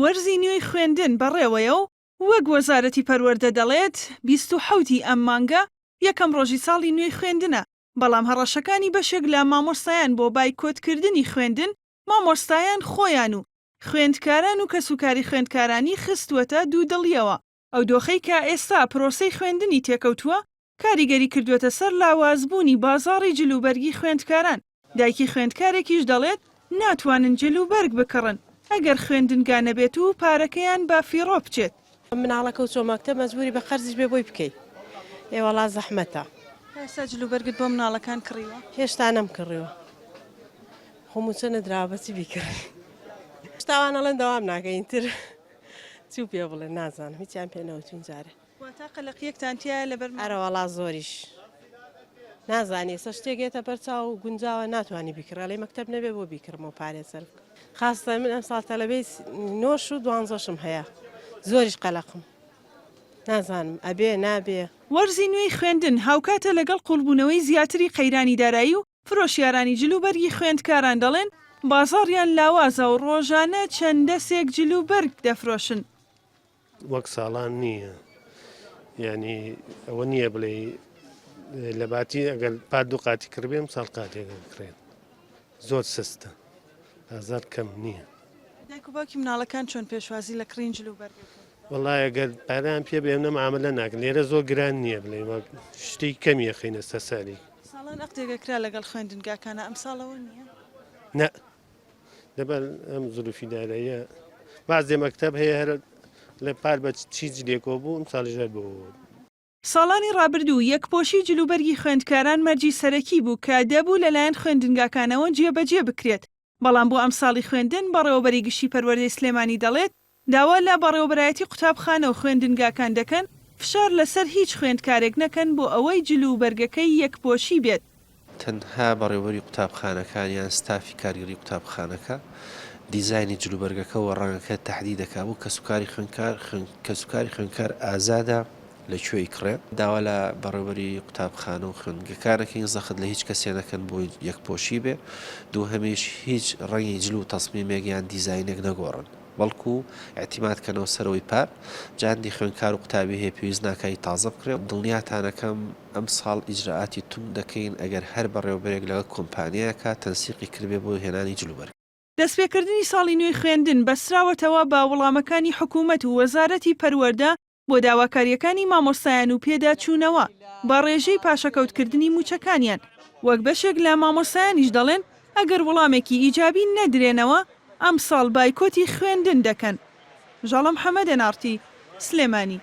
وەرزی نوێی خوێندن بەڕێوەیە و وەک وەزارەتی پەروەردە دەڵێت 27 ئەم مانگە یەکەم ڕۆژی ساڵی نوێی خوێندنە، بەڵام هەڕەشەکانی بەشێک لە مامۆستایان بۆ بایکۆتکردنی خوێندن مامۆستایان خۆیان و خوێندکاران و کەسوکاری خوێندکارانی خستووەتە دوودڵیەوە. ئەو دۆخەی کە ئێستا پرۆسەی خوێندنی تێکەوتووە کاریگەری کردوێتە سەر لاوازبوونی بازاڕی جلوبەرگی خوێندکاران. دایکی خوێندکارێکیش دەڵێت ناتوانن جلوبەرگ بکڕن ئەگەر خوێندنگا نەبێت و پارەکەیان بە فیڕۆ بچێت. مناڵەکە و چۆمەکتە مەجبوری بە خەرجش بێ بۆی بکەیت. ئێوەڵا زەحمەتە. ئێستا جلوبەرگت بۆ مناڵەکان کڕیوە؟ هێشتا نەمکڕیوە. خۆموچە نەدراوە بەچی بیکڕی. شتاوان ئەڵێن دەوام ناکەینتر. چی پێ بڵێ نازانم هیچیان پێ نەوتون جارێ. واتە قەلەقیەکتان تایە لەبەر ئەرەوەڵا زۆریش. نازانی سە شتێکێتە بەرچاو و گونجاوە ناتوانانی بیکڕە لێ مەکتەب نەبێ بۆ بیکردمەوە پارێ سەر. خاستە من ئەم ساڵ تەلەبەی 9 و 12 هەیە. زۆریش قەلەقم. نازانم ئەبێ نابێ. وەرزی نوێی خوێندن هاوکاتە لەگەڵ قوڵبوونەوەی زیاتری قەیرانی دارایی و فرۆشیارانی جلوبەرگی خوێندکاران دەڵێن بازاڕیان لاوازە و ڕۆژانە چەند دەسێک جلوبەرگ دەفرۆشن. وەک ساڵان نییە، یعنی ئەوە نییە بڵێ لە باتی ئەگەر پات دوو قاتی کردبێم ساڵ قاتێک بکرێن. زۆر سستە، بازار کەم نییە. دایک و باوکی مناڵەکان چۆن پێشوازی لە کڕین جلوبەرگەکەن؟ وەڵای ئەگەر پارەیان پێ بێم نەمامەلە ناکەن، لێرە زۆر گران نییە بڵێ شتی کەمیە خینە سەساری. ساڵان ئەقتێگەکرا لەگەڵ خوێندنگاکانە ئەم ساڵەوە نییە؟ نە لەبەر ئەم زلوفی دارەیە بازێ مەکتەب هەیە هەر لە پار بە چیز لێکۆ بوو ئەم ساڵیژەر بوو. ساڵانی ڕابردوو یەکپۆشی جلوبەرگی خوێندکاران مەرجی سەرەکی بوو کە دەبوو لەلایەن خوێندنگاکانەوە جێبەجێ بکرێت، بەڵام بۆ ئەم ساڵی خوێندن بەڕێوەبەری گشتی پەروەردەی سلێمانی دەڵێت داوا لە بەڕێوەبەرایەتی قوتابخانە و خوێندنگاکان دەکەن فشار لەسەر هیچ خوێندکارێک نەکەن بۆ ئەوەی جلوبەرگەکەی یەکپۆشی بێت. تەنها بەڕێوەبەری قوتابخانەکان یان ستافی کاریگەری قوتابخانەکە دیزایانی جلوبەرگەکە و ڕەنگەکە تەحدید دەکات بۆ کەسوکاری خوێندکار ئازادە لەکوێی کڕێ. داوا لە بەڕێوەبەری قوتابخانە و خوێندنگەکانەکەی زەخت لە هیچ کەسێ نەکەن بۆ یەکپۆشی بێ، دوو هەمیش هیچ ڕەنگی جلو و تەسمیمێک یان دیزاینێک نەگۆڕن، بەڵکو اعتیمادکەنەوە سەرەوەی پار جاندی خوێندکار و قوتابی هەیە پێویست ناکای تازە بکرێ. دڵنیاتانەکەم ئەم ساڵ ئیجراعاتی تون دەکەین ئەگەر هەر بەڕێوەبەرێک لەگەڵ کۆمپانیایەکە تەنسیقی کردبێ بۆ هێنانی جلوبەرگ. دەستپێکردنی ساڵی نوێی خوێندن بەسراوەتەوە با وەڵامەکانی حکوومەت و وەزارەتی پەروەردە بۆ داواکاریەکانی مامۆستایان و پێداچوونەوە بە ڕێژەی پاشەکەوتکردنی موچەکانیان. وەک بەشێک لە مامۆستایانیش دەڵێن ئەگەر وەڵامێکی ئیجابی نەدرێنەوە ئەم ساڵ بایکۆتی خوێندن دەکەن. ژاڵە محەممەد نارتی، سلێمانی.